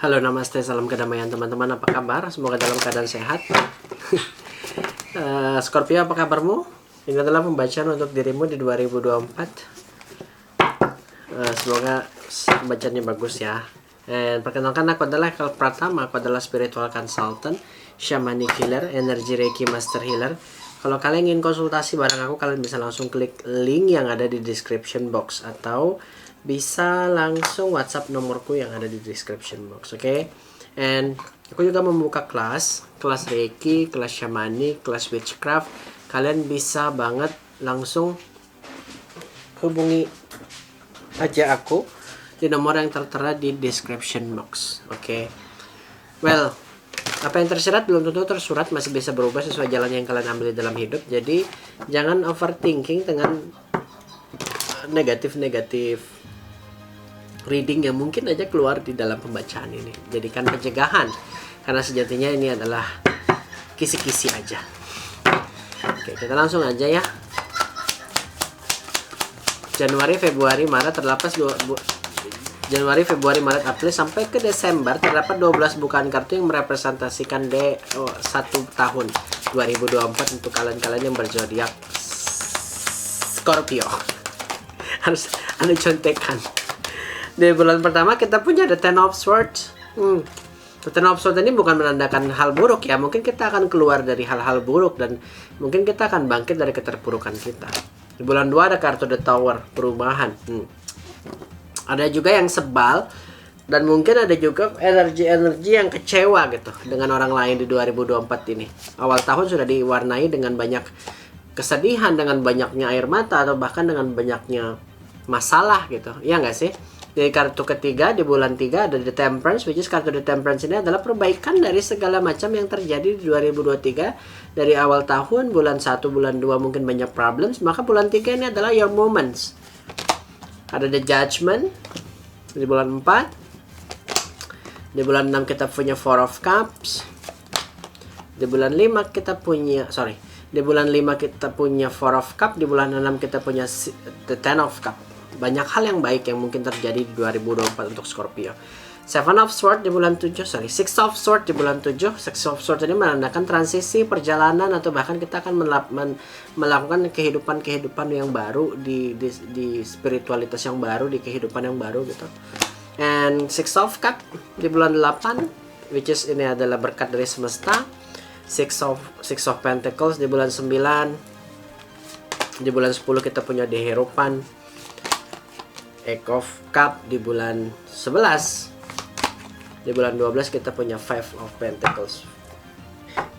Halo, namaste, salam kedamaian teman-teman. Apa kabar? Semoga dalam keadaan sehat. Scorpio, apa kabarmu? Ini adalah pembacaan untuk dirimu di 2024. Semoga bacaannya bagus ya. Perkenalkan, aku adalah Kal Pratama. Aku adalah spiritual consultant, shamanic healer, energy reiki master healer. Kalau kalian ingin konsultasi bareng aku, kalian bisa langsung klik link yang ada di description box atau bisa langsung WhatsApp nomorku yang ada di description box, oke? And aku juga membuka kelas Reiki, kelas Shamanic, kelas Witchcraft. Kalian bisa banget langsung hubungi aja aku di nomor yang tertera di description box, oke? Well, apa yang tersirat belum tentu tersurat, masih bisa berubah sesuai jalan yang kalian ambil dalam hidup. Jadi jangan overthinking dengan negatif reading yang mungkin aja keluar di dalam pembacaan ini. Jadikan pencegahan, karena sejatinya ini adalah kisi-kisi aja. Oke, kita langsung aja ya. Januari, Februari, Maret terdapat Januari, Februari, Maret, April sampai ke Desember terdapat 12 bukaan kartu yang merepresentasikan satu tahun 2024 untuk kalian-kalian yang berzodiak Scorpio. Harus ada contekan. Di bulan pertama kita punya The Ten of Swords. The Ten of Swords ini bukan menandakan hal buruk ya. Mungkin kita akan keluar dari hal-hal buruk dan mungkin kita akan bangkit dari keterpurukan kita. Di bulan 2 ada kartu The Tower, perubahan. Ada juga yang sebal dan mungkin ada juga energi-energi yang kecewa gitu dengan orang lain di 2024 ini. Awal tahun sudah diwarnai dengan banyak kesedihan, dengan banyaknya air mata atau bahkan dengan banyaknya masalah gitu. Iya nggak sih? Di kartu ketiga di bulan 3 ada The Temperance, which is kartu The Temperance ini adalah perbaikan dari segala macam yang terjadi di 2023. Dari awal tahun, bulan 1, bulan 2 mungkin banyak problems, maka bulan 3 ini adalah your moments. Ada The Judgment di bulan 4. Di bulan 6 kita punya Four of Cups. Di bulan 5 kita punya, di bulan 5 kita punya Four of Cup, di bulan 6 kita punya The Ten of Cup. Banyak hal yang baik yang mungkin terjadi di 2024 untuk Scorpio. Seven of Swords di bulan 7, Six of Swords di bulan 7. Six of Swords ini menandakan transisi, perjalanan, atau bahkan kita akan melakukan kehidupan yang baru di spiritualitas yang baru, di kehidupan yang baru gitu. And Six of Cup di bulan 8, which is ini adalah berkat dari semesta. Six of Pentacles di bulan 9. Di bulan 10 kita punya The Hierophant. Eight of Cup di bulan 11. Di bulan 12 kita punya Five of Pentacles.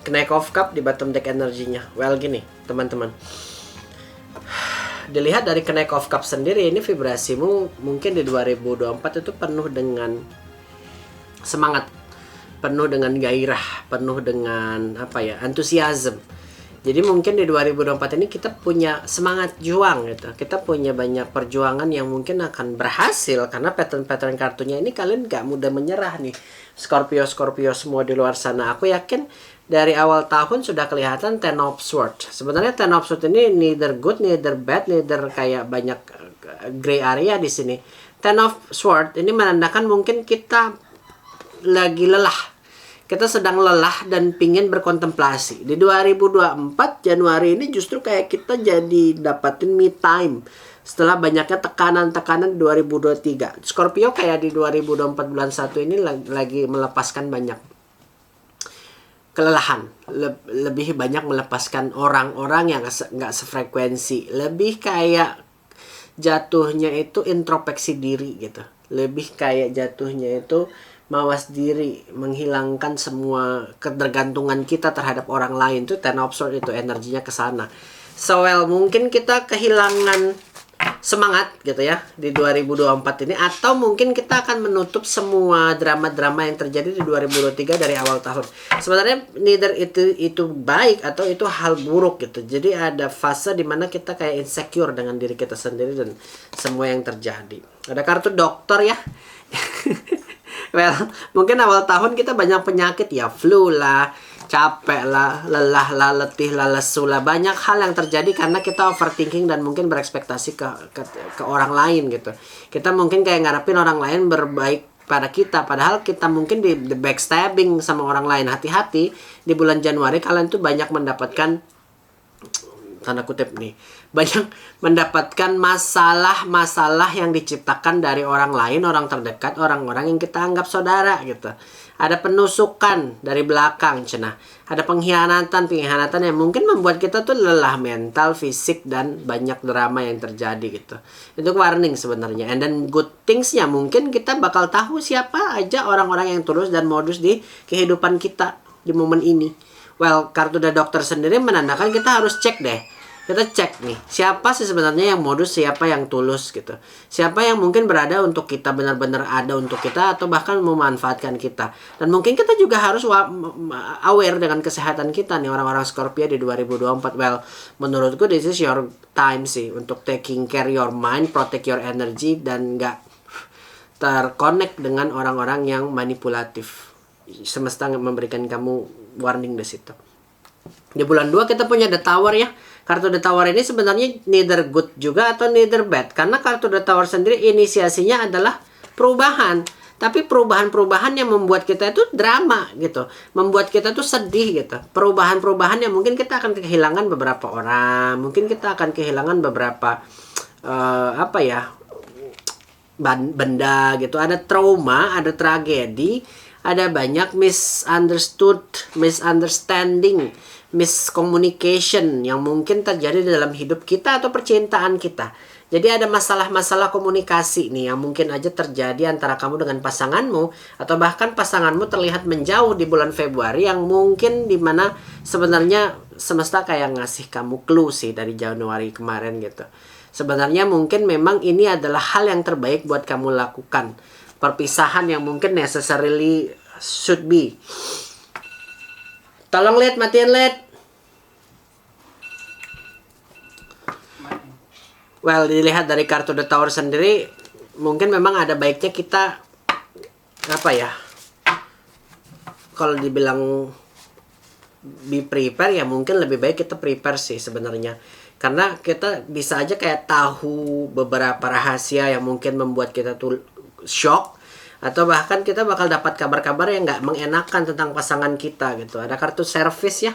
Knight of Cup di bottom deck energinya. Well, gini teman-teman, dilihat dari Knight of Cup sendiri, ini vibrasimu mungkin di 2024 itu penuh dengan semangat, penuh dengan gairah, penuh dengan antusiasme. Jadi mungkin di 2024 ini kita punya semangat juang gitu. Kita punya banyak perjuangan yang mungkin akan berhasil karena pattern-pattern kartunya ini kalian gak mudah menyerah nih. Scorpio semua di luar sana. Aku yakin dari awal tahun sudah kelihatan Ten of Swords. Sebenarnya Ten of Swords ini neither good, neither bad, neither kayak banyak gray area di sini. Ten of Swords ini menandakan mungkin kita lagi lelah. Kita sedang lelah dan pingin berkontemplasi. Di 2024 Januari ini justru kayak kita jadi dapatin me time setelah banyaknya tekanan-tekanan di 2023. Scorpio kayak di 2024 bulan 1 ini lagi melepaskan banyak kelelahan, lebih banyak melepaskan orang-orang yang nggak sefrekuensi, lebih kayak jatuhnya itu introspeksi diri gitu, lebih kayak jatuhnya itu mawas diri, menghilangkan semua ketergantungan kita terhadap orang lain. Itu Ten of Swords, itu energinya ke sana. So well, mungkin kita kehilangan semangat gitu ya di 2024 ini, atau mungkin kita akan menutup semua drama-drama yang terjadi di 2023 dari awal tahun. Sebenarnya neither itu baik atau itu hal buruk gitu. Jadi ada fase dimana kita kayak insecure dengan diri kita sendiri dan semua yang terjadi. Ada kartu dokter ya. Well, mungkin awal tahun kita banyak penyakit ya, flu lah, capek lah, lelah lah, letih lah, lesu lah. Banyak hal yang terjadi karena kita overthinking dan mungkin berekspektasi ke orang lain gitu. Kita mungkin kayak ngarepin orang lain berbaik pada kita, padahal kita mungkin di backstabbing sama orang lain. Hati-hati, di bulan Januari kalian tuh banyak mendapatkan, tanda kutip nih, banyak mendapatkan masalah-masalah yang diciptakan dari orang lain, orang terdekat, orang-orang yang kita anggap saudara gitu. Ada penusukan dari belakang, cenah. Ada pengkhianatan yang mungkin membuat kita tuh lelah mental, fisik, dan banyak drama yang terjadi gitu. Itu warning sebenarnya. And then good things-nya mungkin kita bakal tahu siapa aja orang-orang yang tulus dan modus di kehidupan kita di momen ini. Well, kartu The Doctor sendiri menandakan kita harus cek deh. Kita cek nih, siapa sih sebenarnya yang modus, siapa yang tulus gitu. Siapa yang mungkin berada untuk kita, benar-benar ada untuk kita, atau bahkan memanfaatkan kita. Dan mungkin kita juga harus aware dengan kesehatan kita nih, orang-orang Scorpio di 2024. Well, menurutku this is your time sih, untuk taking care your mind, protect your energy, dan nggak terconnect dengan orang-orang yang manipulatif. Semesta memberikan kamu warning di situ. Di bulan 2 kita punya The Tower ya. Kartu The Tower ini sebenarnya neither good juga atau neither bad. Karena kartu The Tower sendiri inisiasinya adalah perubahan. Tapi perubahan-perubahan yang membuat kita itu drama gitu. Membuat kita tuh sedih gitu. Perubahan-perubahan yang mungkin kita akan kehilangan beberapa orang. Mungkin kita akan kehilangan beberapa benda gitu. Ada trauma, ada tragedi, ada banyak misunderstanding, miscommunication yang mungkin terjadi dalam hidup kita atau percintaan kita. Jadi ada masalah-masalah komunikasi nih yang mungkin aja terjadi antara kamu dengan pasanganmu, atau bahkan pasanganmu terlihat menjauh di bulan Februari, yang mungkin dimana sebenarnya semesta kayak ngasih kamu clue sih dari Januari kemarin gitu. Sebenarnya mungkin memang ini adalah hal yang terbaik buat kamu lakukan. Perpisahan yang mungkin necessarily should be. Tolong lihat, matiin lihat. Well, dilihat dari kartu The Tower sendiri, mungkin memang ada baiknya kita kalau dibilang be prepare, ya mungkin lebih baik kita prepare sih sebenarnya. Karena kita bisa aja kayak tahu beberapa rahasia yang mungkin membuat kita tuh shock, atau bahkan kita bakal dapat kabar-kabar yang nggak mengenakan tentang pasangan kita gitu. Ada kartu service ya.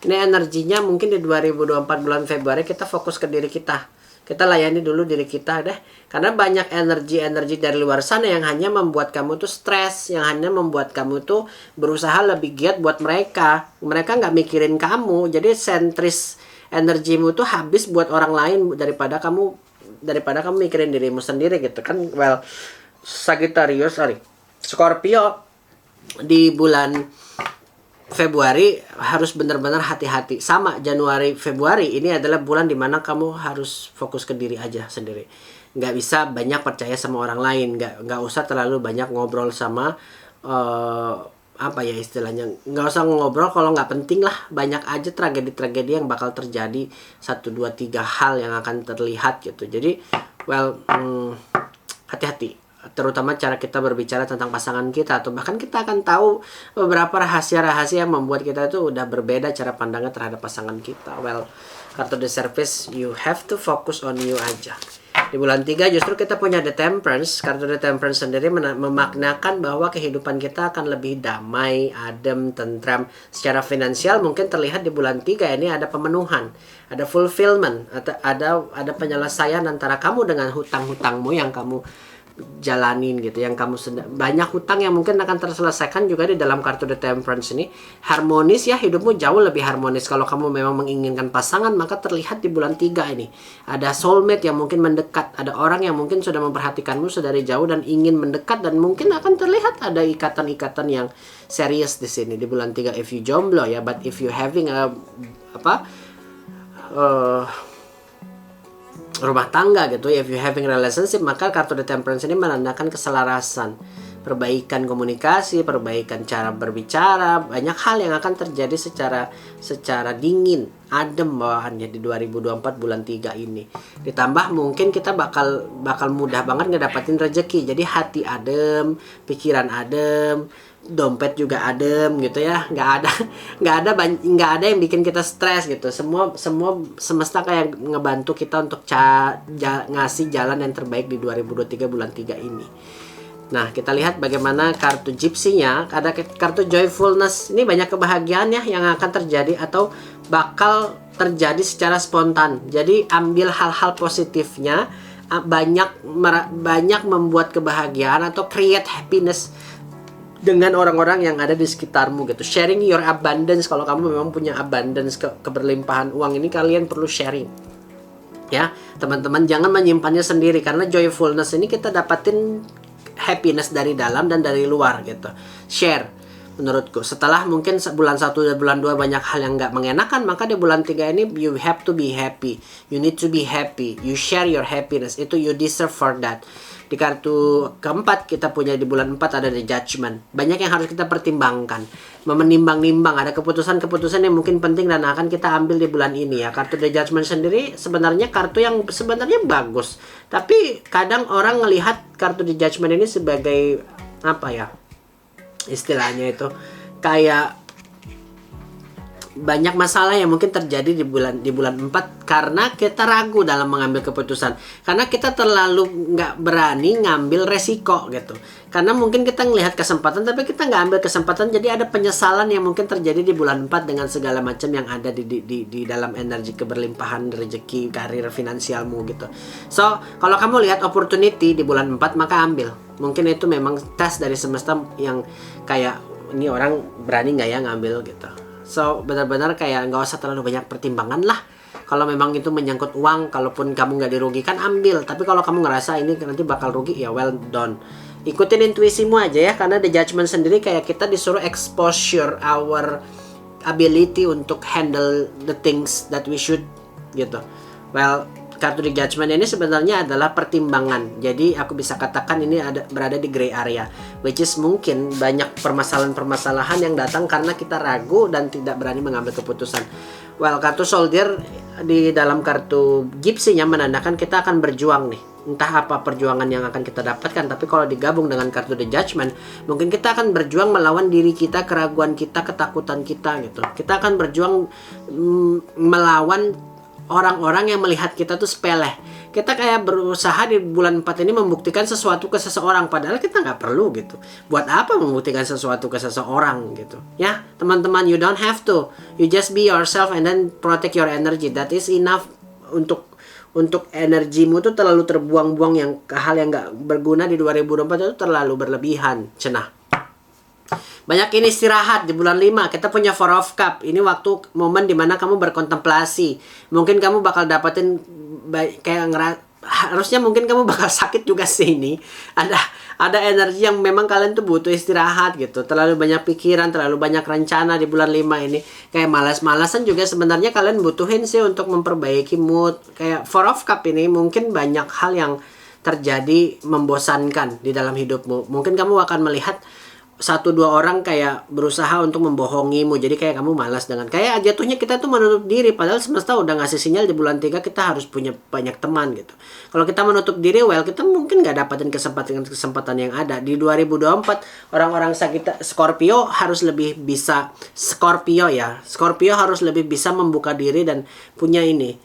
Ini energinya mungkin di 2024 bulan Februari kita fokus ke diri kita. Kita layani dulu diri kita deh. Karena banyak energi-energi dari luar sana yang hanya membuat kamu tuh stres, yang hanya membuat kamu tuh berusaha lebih giat buat mereka. Mereka nggak mikirin kamu. Jadi sentris energimu tuh habis buat orang lain daripada kamu mikirin dirimu sendiri gitu kan. Well, Scorpio di bulan Februari harus benar-benar hati-hati. Sama Januari, Februari ini adalah bulan dimana kamu harus fokus ke diri aja sendiri. Nggak bisa banyak percaya sama orang lain. Nggak usah terlalu banyak ngobrol sama istilahnya. Nggak usah ngobrol kalau nggak penting lah. Banyak aja tragedi-tragedi yang bakal terjadi. 1, 2, 3 hal yang akan terlihat gitu. Jadi hati-hati. Terutama cara kita berbicara tentang pasangan kita, atau bahkan kita akan tahu beberapa rahasia-rahasia yang membuat kita itu udah berbeda cara pandangnya terhadap pasangan kita. Well, kartu The Service, you have to focus on you aja. Di bulan 3 justru kita punya The Temperance. Kartu The Temperance sendiri memaknakan bahwa kehidupan kita akan lebih damai, adem, tentram. Secara finansial mungkin terlihat di bulan 3 ini ada pemenuhan, ada fulfillment, ada penyelesaian antara kamu dengan hutang-hutangmu yang kamu jalanin gitu, yang kamu banyak hutang yang mungkin akan terselesaikan juga di dalam kartu The Temperance ini. Harmonis ya, hidupmu jauh lebih harmonis. Kalau kamu memang menginginkan pasangan, maka terlihat di bulan 3 ini ada soulmate yang mungkin mendekat, ada orang yang mungkin sudah memperhatikanmu sedari jauh dan ingin mendekat, dan mungkin akan terlihat ada ikatan-ikatan yang serius di sini di bulan 3 if you jomblo ya. But if you having rumah tangga gitu, if you having relationship, maka kartu The Temperance ini menandakan keselarasan, perbaikan komunikasi, perbaikan cara berbicara. Banyak hal yang akan terjadi secara dingin, adem bawaannya di 2024 bulan 3 ini. Ditambah mungkin kita bakal mudah banget ngedapatin rezeki. Jadi hati adem, pikiran adem, dompet juga adem gitu ya. Nggak ada yang bikin kita stres gitu. Semua semesta kayak ngebantu kita untuk ngasih jalan yang terbaik di 2023 bulan 3 ini. Nah, kita lihat bagaimana kartu Gypsy-nya. Ada kartu Joyfulness. Ini banyak kebahagiaan ya yang akan terjadi atau bakal terjadi secara spontan. Jadi ambil hal-hal positifnya, banyak membuat kebahagiaan atau create happiness dengan orang-orang yang ada di sekitarmu gitu. Sharing your abundance. Kalau kamu memang punya abundance, keberlimpahan uang, ini kalian perlu sharing. Ya, teman-teman, jangan menyimpannya sendiri, karena joyfulness ini kita dapatin happiness dari dalam dan dari luar gitu. Share, menurutku. Setelah mungkin bulan 1 dan bulan 2 banyak hal yang nggak mengenakan, maka di bulan 3 ini you have to be happy. You need to be happy. You share your happiness. Itu you deserve for that. Di kartu keempat kita punya di bulan 4 ada the judgment. Banyak yang harus kita pertimbangkan, menimbang-nimbang. Ada keputusan-keputusan yang mungkin penting dan akan kita ambil di bulan ini ya. Kartu the judgment sendiri sebenarnya kartu yang sebenarnya bagus, tapi kadang orang ngelihat kartu the judgment ini sebagai apa ya, istilahnya itu kayak banyak masalah yang mungkin terjadi di bulan 4 karena kita ragu dalam mengambil keputusan, karena kita terlalu nggak berani ngambil resiko gitu. Karena mungkin kita ngelihat kesempatan tapi kita nggak ambil kesempatan, jadi ada penyesalan yang mungkin terjadi di bulan 4 dengan segala macam yang ada di dalam energi keberlimpahan, rezeki, karir, finansialmu gitu. So, kalau kamu lihat opportunity di bulan 4, maka ambil. Mungkin itu memang tes dari semesta yang kayak ini orang berani nggak ya ngambil gitu. So, benar-benar kayak nggak usah terlalu banyak pertimbangan lah. Kalau memang itu menyangkut uang, kalaupun kamu nggak dirugikan, ambil. Tapi kalau kamu ngerasa ini nanti bakal rugi, ya well done. Ikutin intuisimu aja ya, karena the judgment sendiri kayak kita disuruh exposure our ability untuk handle the things that we should gitu. Well, kartu the judgment ini sebenarnya adalah pertimbangan. Jadi aku bisa katakan ini berada di gray area, which is mungkin banyak permasalahan-permasalahan yang datang karena kita ragu dan tidak berani mengambil keputusan. Well, kartu soldier di dalam kartu Gypsy-nya menandakan kita akan berjuang nih. Entah apa perjuangan yang akan kita dapatkan, tapi kalau digabung dengan kartu the judgment, mungkin kita akan berjuang melawan diri kita, keraguan kita, ketakutan kita gitu. Kita akan berjuang melawan orang-orang yang melihat kita tuh sepele. Kita kayak berusaha di bulan 4 ini membuktikan sesuatu ke seseorang, padahal kita nggak perlu gitu. Buat apa membuktikan sesuatu ke seseorang gitu? Ya, teman-teman, you don't have to. You just be yourself and then protect your energy. That is enough untuk energimu tuh terlalu terbuang-buang yang hal yang nggak berguna di 2024 itu terlalu berlebihan. Cenah. Banyak ini istirahat di bulan 5. Kita punya Four of Cup. Ini waktu momen dimana kamu berkontemplasi. Mungkin kamu bakal dapetin kayak harusnya mungkin kamu bakal sakit juga sih ini. Ada energi yang memang kalian tuh butuh istirahat gitu. Terlalu banyak pikiran, terlalu banyak rencana di bulan 5 ini. Kayak malas-malasan juga sebenarnya kalian butuhin sih untuk memperbaiki mood. Kayak Four of Cup ini mungkin banyak hal yang terjadi membosankan di dalam hidupmu. Mungkin kamu akan melihat 1-2 orang kayak berusaha untuk membohongimu. Jadi kayak kamu malas dengan kayak jatuhnya kita tuh menutup diri, padahal semesta udah ngasih sinyal di bulan 3 kita harus punya banyak teman gitu. Kalau kita menutup diri, well, kita mungkin nggak dapatin kesempatan yang ada. Di 2024 orang-orang Scorpio harus lebih bisa Scorpio harus lebih bisa membuka diri dan punya ini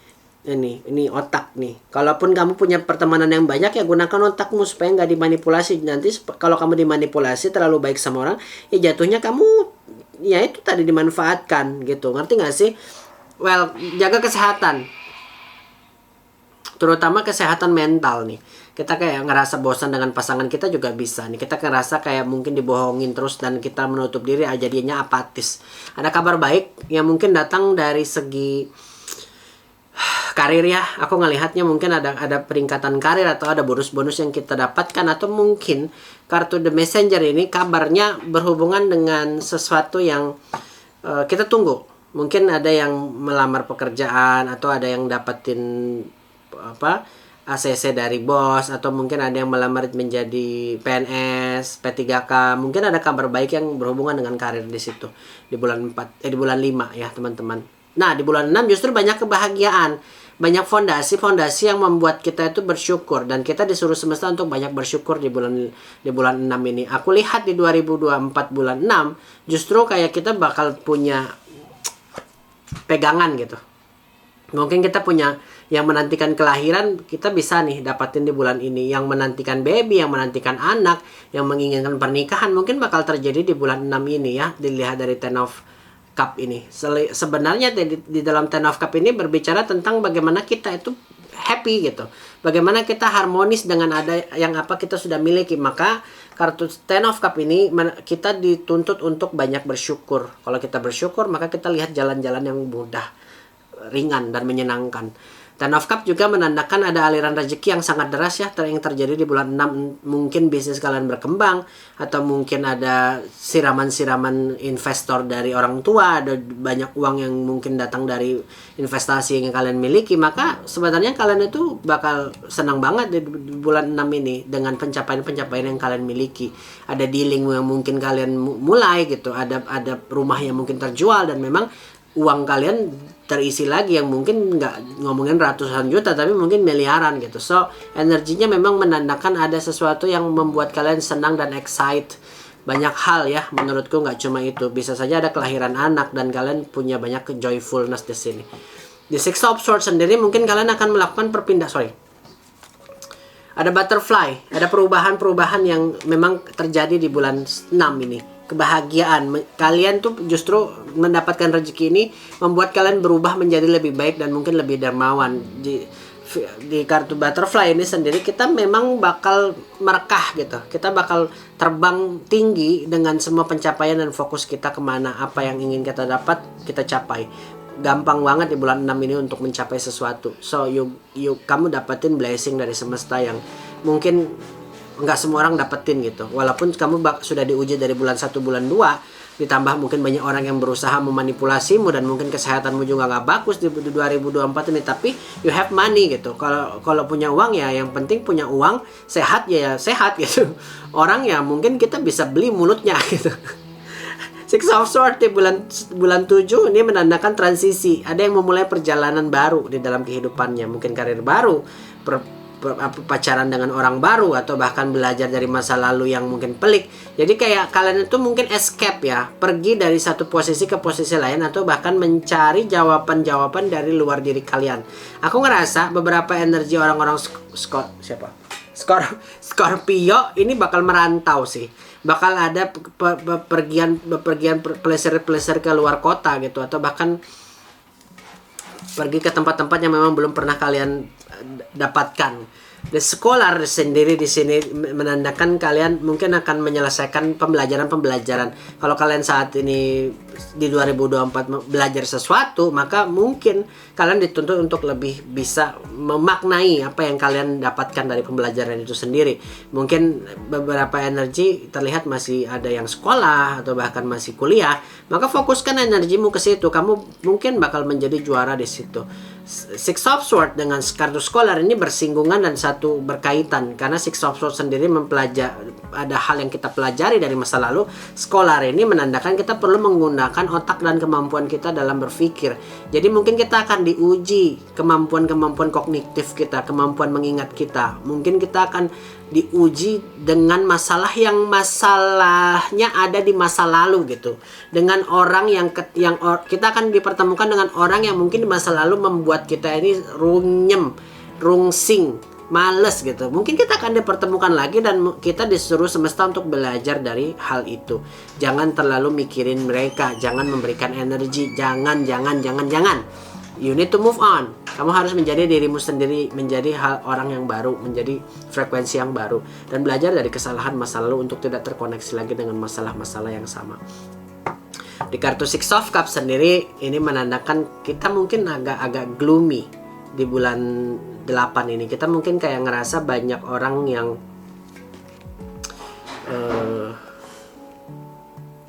otak nih. Kalaupun kamu punya pertemanan yang banyak, ya gunakan otakmu supaya nggak dimanipulasi. Nanti kalau kamu dimanipulasi terlalu baik sama orang, ya jatuhnya kamu ya itu tadi dimanfaatkan gitu. Ngerti nggak sih? Well, jaga kesehatan, terutama kesehatan mental nih. Kita kayak ngerasa bosan dengan pasangan kita juga bisa nih. Kita ngerasa kayak mungkin dibohongin terus dan kita menutup diri, jadinya apatis. Ada kabar baik yang mungkin datang dari segi karir ya. Aku ngelihatnya mungkin ada peningkatan karir atau ada bonus-bonus yang kita dapatkan, atau mungkin kartu The Messenger ini kabarnya berhubungan dengan sesuatu yang kita tunggu. Mungkin ada yang melamar pekerjaan, atau ada yang dapetin ACC dari bos, atau mungkin ada yang melamar menjadi PNS, P3K. Mungkin ada kabar baik yang berhubungan dengan karir di situ di bulan 4 di bulan 5 ya, teman-teman. Nah, di bulan 6 justru banyak kebahagiaan. Banyak fondasi yang membuat kita itu bersyukur, dan kita disuruh semesta untuk banyak bersyukur di bulan 6 ini. Aku lihat di 2024 bulan 6 justru kayak kita bakal punya pegangan gitu. Mungkin kita punya yang menantikan kelahiran, kita bisa nih dapatin di bulan ini. Yang menantikan baby, yang menantikan anak, yang menginginkan pernikahan, mungkin bakal terjadi di bulan 6 ini ya, dilihat dari Ten of Cup ini. Sebenarnya di dalam Ten of Cup ini berbicara tentang bagaimana kita itu happy gitu. Bagaimana kita harmonis dengan ada yang apa kita sudah miliki. Maka kartu Ten of Cup ini kita dituntut untuk banyak bersyukur. Kalau kita bersyukur, maka kita lihat jalan-jalan yang mudah, ringan dan menyenangkan. Ten of Cup juga menandakan ada aliran rezeki yang sangat deras ya, yang terjadi di bulan 6. Mungkin bisnis kalian berkembang, atau mungkin ada siraman-siraman investor dari orang tua, ada banyak uang yang mungkin datang dari investasi yang kalian miliki. Maka sebenarnya kalian itu bakal senang banget di bulan 6 ini dengan pencapaian-pencapaian yang kalian miliki. Ada dealing yang mungkin kalian mulai gitu, ada rumah yang mungkin terjual, dan memang uang kalian terisi lagi yang mungkin nggak ngomongin ratusan juta tapi mungkin miliaran gitu. So energinya memang menandakan ada sesuatu yang membuat kalian senang dan excited. Banyak hal ya, menurutku nggak cuma itu. Bisa saja ada kelahiran anak dan kalian punya banyak joyfulness di sini. Di Six of Swords sendiri mungkin kalian akan melakukan ada butterfly, ada perubahan-perubahan yang memang terjadi di bulan 6 ini. Kebahagiaan kalian tuh justru mendapatkan rezeki ini membuat kalian berubah menjadi lebih baik dan mungkin lebih dermawan. Di kartu butterfly ini sendiri kita memang bakal merekah gitu, kita bakal terbang tinggi dengan semua pencapaian dan fokus kita kemana, apa yang ingin kita dapat kita capai. Gampang banget di bulan 6 ini untuk mencapai sesuatu. So kamu dapetin blessing dari semesta yang mungkin nggak semua orang dapetin gitu. Walaupun kamu sudah diuji dari bulan 1, bulan 2, ditambah mungkin banyak orang yang berusaha memanipulasimu, dan mungkin kesehatanmu juga nggak bagus di 2024 ini, tapi you have money gitu. Kalau punya uang ya, yang penting punya uang, sehat ya sehat gitu. Orang ya mungkin kita bisa beli mulutnya gitu. Six of Swords di bulan 7 ini menandakan transisi. Ada yang memulai perjalanan baru di dalam kehidupannya, mungkin karir baru, pacaran dengan orang baru, atau bahkan belajar dari masa lalu yang mungkin pelik. Jadi kayak kalian itu mungkin escape ya, pergi dari satu posisi ke posisi lain, atau bahkan mencari jawaban-jawaban dari luar diri kalian. Aku ngerasa beberapa energi orang-orang Scorpio ini bakal merantau sih. Bakal ada bepergian pleasure ke luar kota gitu, atau bahkan pergi ke tempat-tempat yang memang belum pernah kalian dapatkan. The Scholar sendiri di sini menandakan kalian mungkin akan menyelesaikan pembelajaran. Kalau kalian saat ini di 2024 belajar sesuatu, maka mungkin kalian dituntut untuk lebih bisa memaknai apa yang kalian dapatkan dari pembelajaran itu sendiri. Mungkin beberapa energi terlihat masih ada yang sekolah atau bahkan masih kuliah, maka fokuskan energimu ke situ. Kamu mungkin bakal menjadi juara di situ. Six of Swords dengan kartu Scholar ini bersinggungan dan satu berkaitan, karena Six of Swords sendiri ada hal yang kita pelajari dari masa lalu. Scholar ini menandakan kita perlu menggunakan otak dan kemampuan kita dalam berpikir. Jadi mungkin kita akan diuji kemampuan kognitif kita, kemampuan mengingat kita. Mungkin kita akan diuji dengan masalah yang masalahnya ada di masa lalu gitu. Dengan orang kita akan dipertemukan dengan orang yang mungkin di masa lalu membuat kita ini rungsing, males gitu. Mungkin kita akan dipertemukan lagi dan kita disuruh semesta untuk belajar dari hal itu. Jangan terlalu mikirin mereka, jangan memberikan energi, jangan. You need to move on. Kamu harus menjadi dirimu sendiri, menjadi orang yang baru, menjadi frekuensi yang baru, dan belajar dari kesalahan masa lalu untuk tidak terkoneksi lagi dengan masalah-masalah yang sama. Di kartu Six of Cups sendiri ini menandakan kita mungkin agak gloomy di bulan 8 ini. Kita mungkin kayak ngerasa banyak orang yang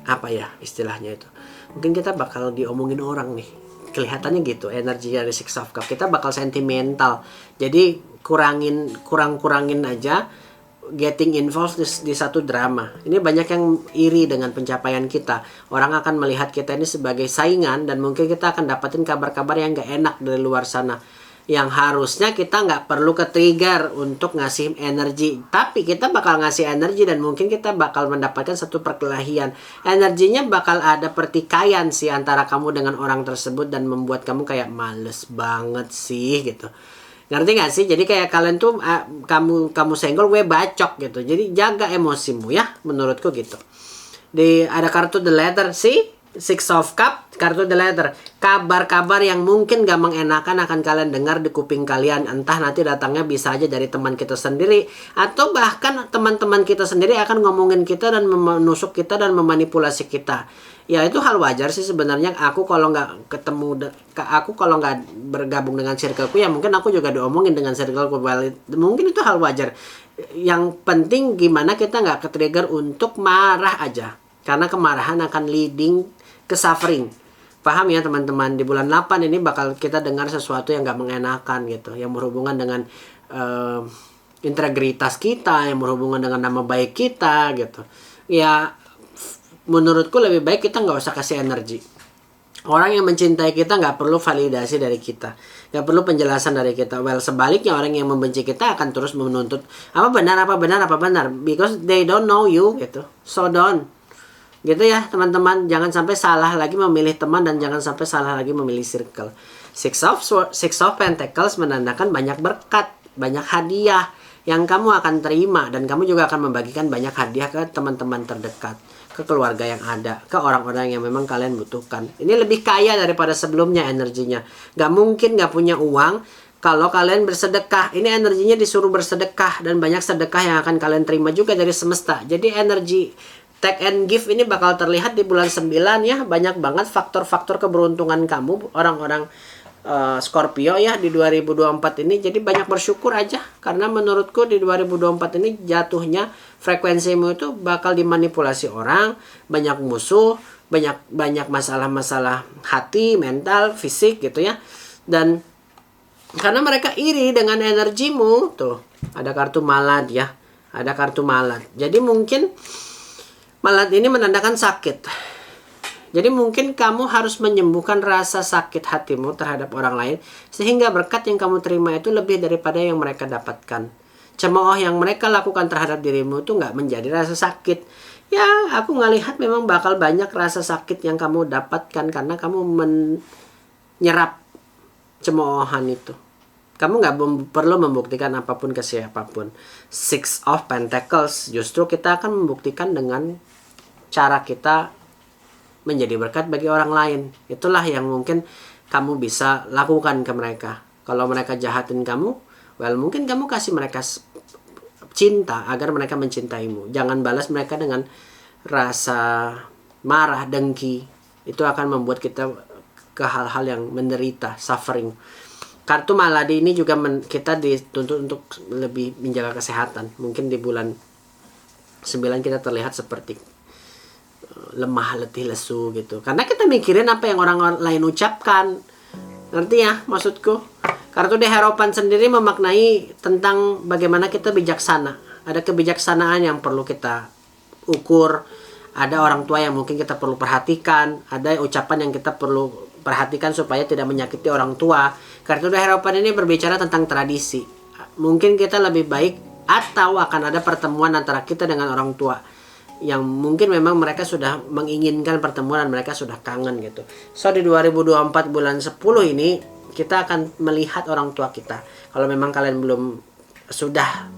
apa ya istilahnya itu, mungkin kita bakal diomongin orang nih. Kelihatannya gitu energi dari Six of Cups. Kita bakal sentimental. Jadi kurangin aja getting involved di satu drama. Ini banyak yang iri dengan pencapaian kita. Orang akan melihat kita ini sebagai saingan, dan mungkin kita akan dapetin kabar-kabar yang gak enak dari luar sana. yang harusnya kita nggak perlu ke-trigger untuk ngasih energi, tapi kita bakal ngasih energi dan mungkin kita bakal mendapatkan satu perkelahian. Energinya bakal ada pertikaian sih antara kamu dengan orang tersebut dan membuat kamu kayak males banget sih gitu. Ngerti gak sih? Jadi kayak kalian tuh kamu senggol, gue bacok gitu. Jadi jaga emosimu ya, menurutku gitu. Ada kartu The Letter sih, Six of Cup, kartu The Letter. Kabar-kabar yang mungkin gak mengenakan akan kalian dengar di kuping kalian. Entah nanti datangnya bisa aja dari teman kita sendiri, atau bahkan teman-teman kita sendiri akan ngomongin kita dan menusuk kita dan memanipulasi kita. Ya itu hal wajar sih sebenarnya. Aku kalau nggak bergabung dengan circleku, ya mungkin aku juga diomongin dengan circleku. Mungkin itu hal wajar. Yang penting gimana kita nggak ke-trigger untuk marah aja, karena kemarahan akan leading ke suffering. Paham ya teman-teman? Di bulan 8 ini bakal kita dengar sesuatu yang nggak mengenakan gitu, yang berhubungan dengan integritas kita, yang berhubungan dengan nama baik kita gitu. Ya menurutku lebih baik kita nggak usah kasih energi. Orang yang mencintai kita nggak perlu validasi dari kita, nggak perlu penjelasan dari kita. Well, sebaliknya orang yang membenci kita akan terus menuntut apa benar, because they don't know you gitu. So don't gitu ya teman-teman. Jangan sampai salah lagi memilih teman dan jangan sampai salah lagi memilih circle. Six of Pentacles menandakan banyak berkat, banyak hadiah yang kamu akan terima, dan kamu juga akan membagikan banyak hadiah ke teman-teman terdekat, ke keluarga yang ada, ke orang-orang yang memang kalian butuhkan. Ini lebih kaya daripada sebelumnya energinya. Gak mungkin gak punya uang kalau kalian bersedekah. Ini energinya disuruh bersedekah, dan banyak sedekah yang akan kalian terima juga dari semesta. Jadi energi take and give ini bakal terlihat di bulan 9 ya. Banyak banget faktor-faktor keberuntungan kamu, orang-orang Scorpio ya, di 2024 ini. Jadi banyak bersyukur aja, karena menurutku di 2024 ini jatuhnya frekuensimu itu bakal dimanipulasi orang, banyak musuh, banyak masalah-masalah hati, mental, fisik gitu ya. Dan karena mereka iri dengan energimu, tuh ada kartu Malad ya, ada kartu Malad. Jadi mungkin Malad ini menandakan sakit. Jadi mungkin kamu harus menyembuhkan rasa sakit hatimu terhadap orang lain, sehingga berkat yang kamu terima itu lebih daripada yang mereka dapatkan. Cemooh yang mereka lakukan terhadap dirimu itu nggak menjadi rasa sakit. Ya, aku ngelihat memang bakal banyak rasa sakit yang kamu dapatkan karena kamu menyerap cemoohan itu. Kamu nggak perlu membuktikan apapun ke siapapun. Six of Pentacles, justru kita akan membuktikan dengan cara kita menjadi berkat bagi orang lain. Itulah yang mungkin kamu bisa lakukan ke mereka. Kalau mereka jahatin kamu, well mungkin kamu kasih mereka cinta agar mereka mencintaimu. Jangan balas mereka dengan rasa marah, dengki. Itu akan membuat kita ke hal-hal yang menderita, suffering. Kartu Maladi ini juga kita dituntut untuk lebih menjaga kesehatan. Mungkin di bulan 9 kita terlihat seperti lemah, letih, lesu gitu. Karena kita mikirin apa yang orang lain ucapkan. Ngerti ya maksudku? Kartu The Hierophant sendiri memaknai tentang bagaimana kita bijaksana. Ada kebijaksanaan yang perlu kita ukur. Ada orang tua yang mungkin kita perlu perhatikan. Ada ucapan yang kita perlu perhatikan supaya tidak menyakiti orang tua. Kartu The Hierophant ini berbicara tentang tradisi. Mungkin kita lebih baik, atau akan ada pertemuan antara kita dengan orang tua yang mungkin memang mereka sudah menginginkan pertemuan dan mereka sudah kangen gitu. So di 2024 bulan 10 ini kita akan melihat orang tua kita. Kalau memang kalian belum sudah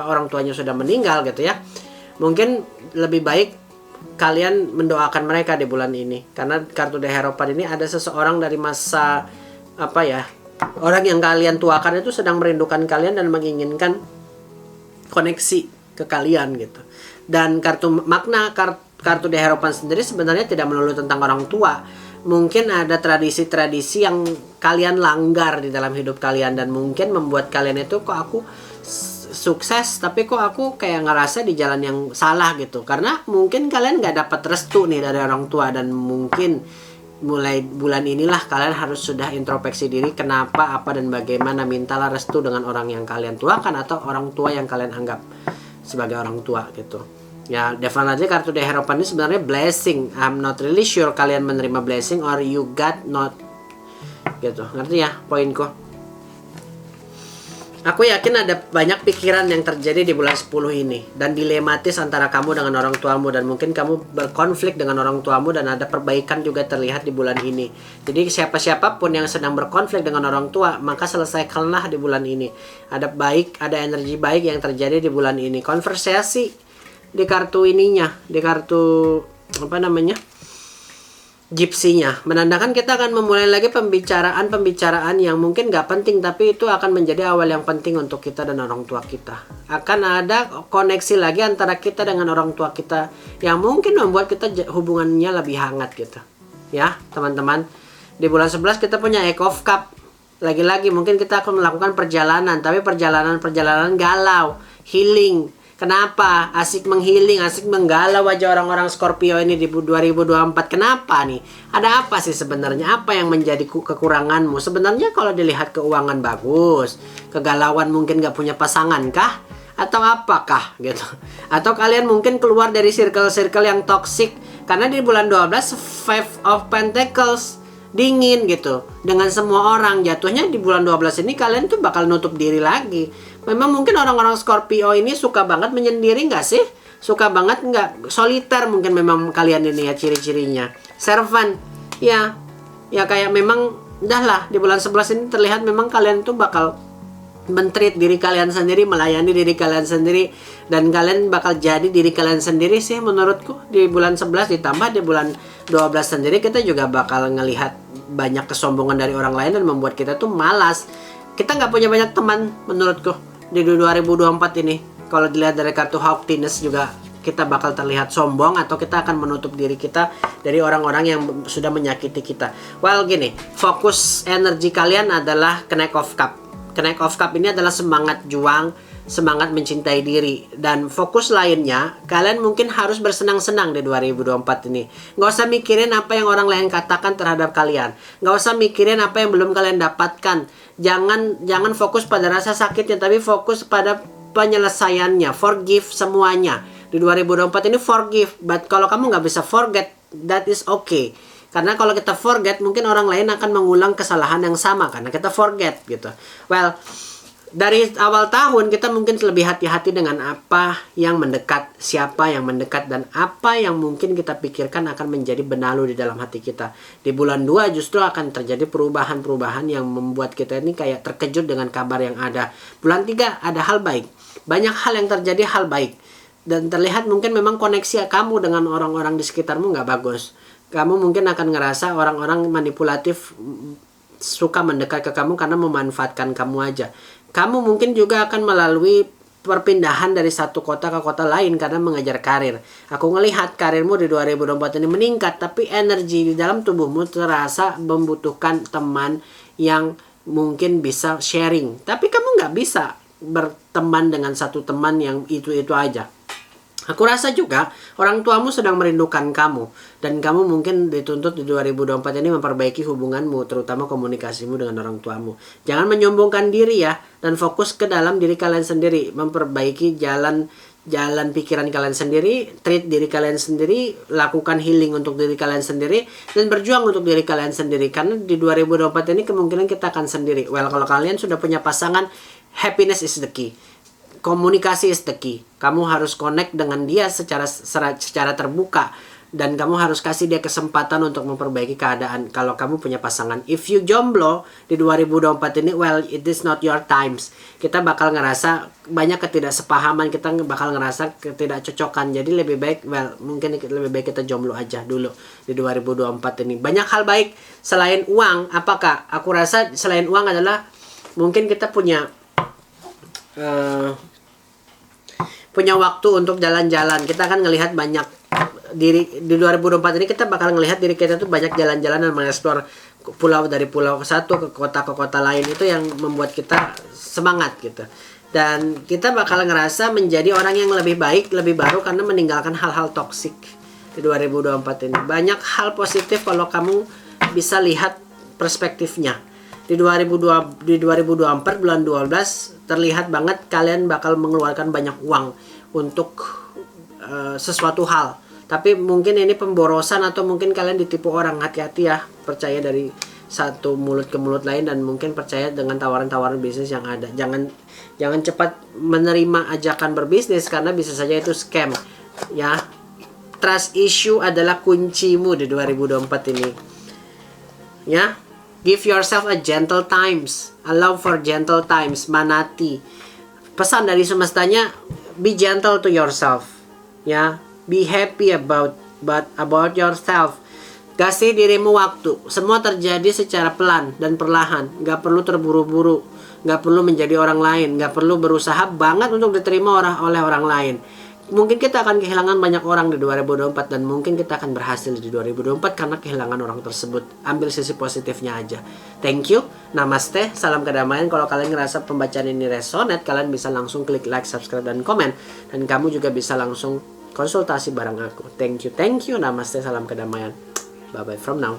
orang tuanya sudah meninggal gitu ya, mungkin lebih baik kalian mendoakan mereka di bulan ini. Karena kartu The Hierophant ini ada seseorang dari masa orang yang kalian tuakan itu sedang merindukan kalian dan menginginkan koneksi ke kalian gitu. Dan kartu The Hierophant sendiri sebenarnya tidak melulu tentang orang tua. Mungkin ada tradisi-tradisi yang kalian langgar di dalam hidup kalian, dan mungkin membuat kalian itu, kok aku sukses tapi kok aku kayak ngerasa di jalan yang salah gitu. Karena mungkin kalian gak dapat restu nih dari orang tua, dan mungkin mulai bulan inilah kalian harus sudah introspeksi diri, kenapa, apa, dan bagaimana. Mintalah restu dengan orang yang kalian tuakan atau orang tua yang kalian anggap sebagai orang tua gitu. Ya, definitely kartu The Hierophant ini sebenarnya blessing. I'm not really sure kalian menerima blessing or you got not gitu. Ngerti ya poinku? Aku yakin ada banyak pikiran yang terjadi di bulan 10 ini dan dilematis antara kamu dengan orang tuamu, dan mungkin kamu berkonflik dengan orang tuamu dan ada perbaikan juga terlihat di bulan ini. Jadi siapa-siapapun yang sedang berkonflik dengan orang tua, maka selesaikanlah di bulan ini. Ada energi baik yang terjadi di bulan ini. Konversasi di kartu ininya, di kartu apa namanya? Gypsy-nya menandakan kita akan memulai lagi pembicaraan yang mungkin gak penting, tapi itu akan menjadi awal yang penting untuk kita dan orang tua kita. Akan ada koneksi lagi antara kita dengan orang tua kita yang mungkin membuat kita hubungannya lebih hangat gitu. Ya teman-teman, di bulan 11 kita punya Eight of Cup. Lagi-lagi mungkin kita akan melakukan perjalanan, tapi perjalanan galau, healing. Kenapa? Asik menghealing, asik menggalau aja orang-orang Scorpio ini di 2024. Kenapa nih? Ada apa sih sebenarnya? Apa yang menjadi kekuranganmu? Sebenarnya kalau dilihat keuangan bagus, kegalauan mungkin gak punya pasangan kah? Atau apakah gitu? Atau kalian mungkin keluar dari circle-circle yang toxic? Karena di bulan 12 Five of Pentacles, dingin gitu dengan semua orang. Jatuhnya di bulan 12 ini kalian tuh bakal nutup diri lagi. Memang mungkin orang-orang Scorpio ini suka banget menyendiri nggak sih? Suka banget nggak? Soliter mungkin memang kalian ini ya ciri-cirinya. Servant, ya kayak memang dah lah di bulan 11 ini terlihat memang kalian tuh bakal men-treat diri kalian sendiri, melayani diri kalian sendiri, dan kalian bakal jadi diri kalian sendiri sih menurutku. Di bulan 11 ditambah di bulan 12 sendiri kita juga bakal ngelihat banyak kesombongan dari orang lain dan membuat kita tuh malas. Kita nggak punya banyak teman menurutku di 2024 ini. Kalau dilihat dari kartu haughtiness juga kita bakal terlihat sombong, atau kita akan menutup diri kita dari orang-orang yang sudah menyakiti kita. Well gini, fokus energi kalian adalah Knight of Cup. Knight of Cup ini adalah semangat juang, semangat mencintai diri, dan fokus lainnya kalian mungkin harus bersenang-senang di 2024 ini. Nggak usah mikirin apa yang orang lain katakan terhadap kalian, nggak usah mikirin apa yang belum kalian dapatkan. Jangan fokus pada rasa sakitnya, tapi fokus pada penyelesaiannya. Forgive semuanya di 2024 ini. Forgive, but kalau kamu nggak bisa forget, that is okay. Karena kalau kita forget, mungkin orang lain akan mengulang kesalahan yang sama karena kita forget gitu. Well, dari awal tahun kita mungkin lebih hati-hati dengan apa yang mendekat, siapa yang mendekat, dan apa yang mungkin kita pikirkan akan menjadi benalu di dalam hati kita. Di bulan 2 justru akan terjadi perubahan-perubahan yang membuat kita ini kayak terkejut dengan kabar yang ada. Bulan 3 ada hal baik. Banyak hal yang terjadi, hal baik. Dan terlihat mungkin memang koneksi kamu dengan orang-orang di sekitarmu nggak bagus. Kamu mungkin akan ngerasa orang-orang manipulatif suka mendekat ke kamu karena memanfaatkan kamu aja. Kamu mungkin juga akan melalui perpindahan dari satu kota ke kota lain karena mengejar karir. Aku ngelihat karirmu di 2024 ini meningkat, tapi energi di dalam tubuhmu terasa membutuhkan teman yang mungkin bisa sharing. Tapi kamu nggak bisa berteman dengan satu teman yang itu-itu aja. Aku rasa juga orang tuamu sedang merindukan kamu, dan kamu mungkin dituntut di 2024 ini memperbaiki hubunganmu, terutama komunikasimu dengan orang tuamu. Jangan menyombongkan diri ya, dan fokus ke dalam diri kalian sendiri, memperbaiki jalan pikiran kalian sendiri, treat diri kalian sendiri, lakukan healing untuk diri kalian sendiri, dan berjuang untuk diri kalian sendiri. Karena di 2024 ini kemungkinan kita akan sendiri. Well, kalau kalian sudah punya pasangan, happiness is the key. Komunikasi is the key. Kamu harus connect dengan dia secara terbuka, dan kamu harus kasih dia kesempatan untuk memperbaiki keadaan. Kalau kamu punya pasangan, if you jomblo di 2024 ini, well, it is not your times. Kita bakal ngerasa banyak ketidaksepahaman, kita bakal ngerasa ketidakcocokan. Jadi lebih baik, well, mungkin lebih baik kita jomblo aja dulu di 2024 ini. Banyak hal baik selain uang. Apakah? Aku rasa selain uang adalah mungkin kita punya waktu untuk jalan-jalan. Kita akan ngelihat banyak diri di 2024 ini. Kita bakal ngelihat diri kita tuh banyak jalan-jalan dan mengeksplor pulau dari pulau satu ke kota lain. Itu yang membuat kita semangat gitu. Dan kita bakal ngerasa menjadi orang yang lebih baik, lebih baru karena meninggalkan hal-hal toksik di 2024 ini. Banyak hal positif kalau kamu bisa lihat perspektifnya. Di 2024 bulan 12 terlihat banget kalian bakal mengeluarkan banyak uang untuk sesuatu hal. Tapi mungkin ini pemborosan, atau mungkin kalian ditipu orang. Hati-hati ya, percaya satu mulut ke mulut lain dan mungkin percaya dengan tawaran-tawaran bisnis yang ada. Jangan cepat menerima ajakan berbisnis karena bisa saja itu scam. Ya. Trust issue adalah kuncimu di 2024 ini. Ya. Give yourself a gentle times. Allow for gentle times. Manati. Pesan dari semestanya, be gentle to yourself. Ya. Be happy about yourself. Kasih dirimu waktu. Semua terjadi secara pelan dan perlahan. Gak perlu terburu-buru. Gak perlu menjadi orang lain. Gak perlu berusaha banget untuk diterima oleh orang lain. Mungkin kita akan kehilangan banyak orang di 2024 dan mungkin kita akan berhasil di 2024 karena kehilangan orang tersebut. Ambil sisi positifnya aja. Thank you. Namaste. Salam kedamaian. Kalau kalian ngerasa pembacaan ini resonate, kalian bisa langsung klik like, subscribe, dan komen. Dan kamu juga bisa langsung konsultasi bareng aku. Thank you. Namaste. Salam kedamaian. Bye-bye from now.